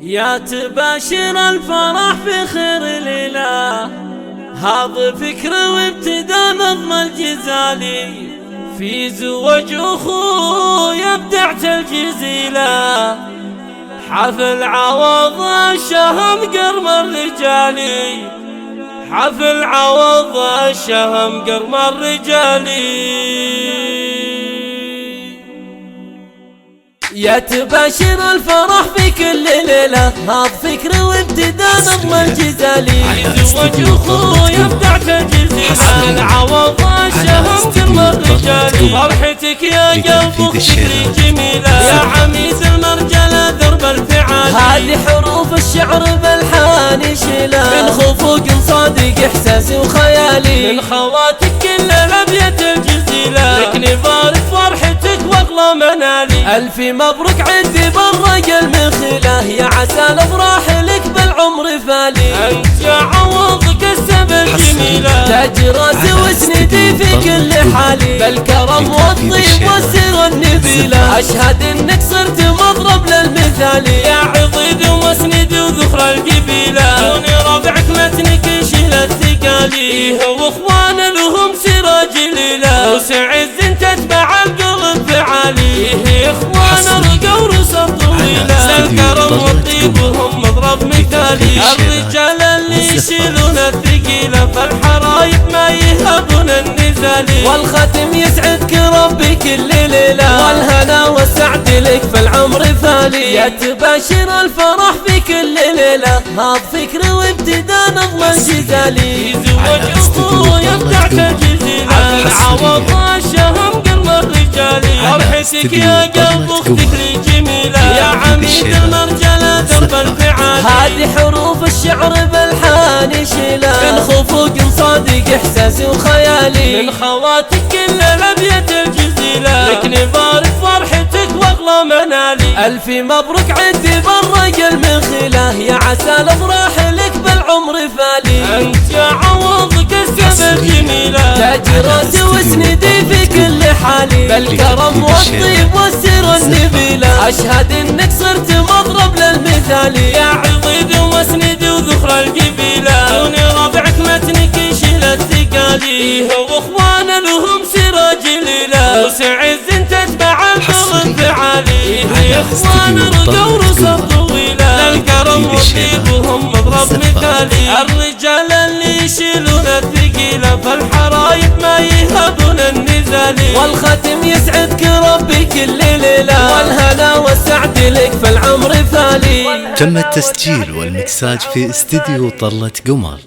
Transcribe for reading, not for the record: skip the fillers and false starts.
يا تباشر الفرح في خير ليلة، هذا فكر وابتداء نظم الجزالي، في زوج أخويا ابدعت الجزيلة، حفل عوض الشهم قرم الرجالي، حفل عوض الشهم قرم الرجالي. يا تباشر الفرح في كل ليلة، هذا فكر وابتداء نظم الجزالي، زوج أخويا ابدعت الجزيلة، العوض الشهم قرم الرجالي، فرحتك يا قلب فكري جميلة، يا عميد المرجلة درب الفعالي، هذه حروف الشعر بالحان شيلة، من خفوق صادق احساسي وخيالي، من خواتك كل الابيات الجزيلة، لك نبارك فرحتك واغلى منالي، الف مبروك عندي برق المخيلة، يا عسى الافراح لك بالعمر فالي، انت يا عوضك السبب جميلة، تاج راسي وسندي في كل حالي، بالكرم والطيب والسيرة النبيلة، اشهد انك صرت مضرب للمثالي، يا عضيد ومسند وذخر الجبيلة، دوني ربعك متنك يشيل الثقالي، واخوان لهم سيرة جليلة، وسعز تتبع القلب فعالي، اخوان رقوا رسل طويلة، الكرم والطيب وهم مضرب مثالي، الرجال اللي يشيلون الثقيلة، فالحرايب ما يهابون النزالي، والختم يسعدك ربي كل ليلة، والهنا والسعد لك في العمر فالي، يا تباشر الفرح في كل ليلة، هذا فكر وابتداء نظم الجزالي، زوج أخويا ابدعت الجزيلة، العوض الشهم قرم الرجالي، فرحتك يا قلب فكري جميلة، يا عميد المرجلة درب الفعالي، هذه حروف الشعر بالحان شيلة، من خفوق صادق احساسي وخيالي، من خواتك كل الابيات الجزيلة، لك نبارك فرحتك واغلى منالي، الف مبروك عندي برق المخيلة، يا عسى الافراح لك بالعمر فالي، انت يا عوضك السبب جميلة، تاج راسي وسندي في كل حالي، بالكرم والطيب والسيرة النبيلة، اشهد انك صرت مضرب للمثالي، يا عضيد ومسند وذخر الجبيلة، دوني ربعك متنك يشيل الثقالي، واخوان لهم سيرة جليلة، وسعز تتبع القلب فعالي، اخوان رقوا رسل طويلة، الكرم والطيب وهم مضرب مثالي، الرجال اللي يشيلون الثقيلة، فالحرايب ما يهابون النزالي، والختم يسعدك ربي كل ليلة، والهنا والسعد لك في العمر فالي. تم التسجيل والمكساج في استديو طلة قمر.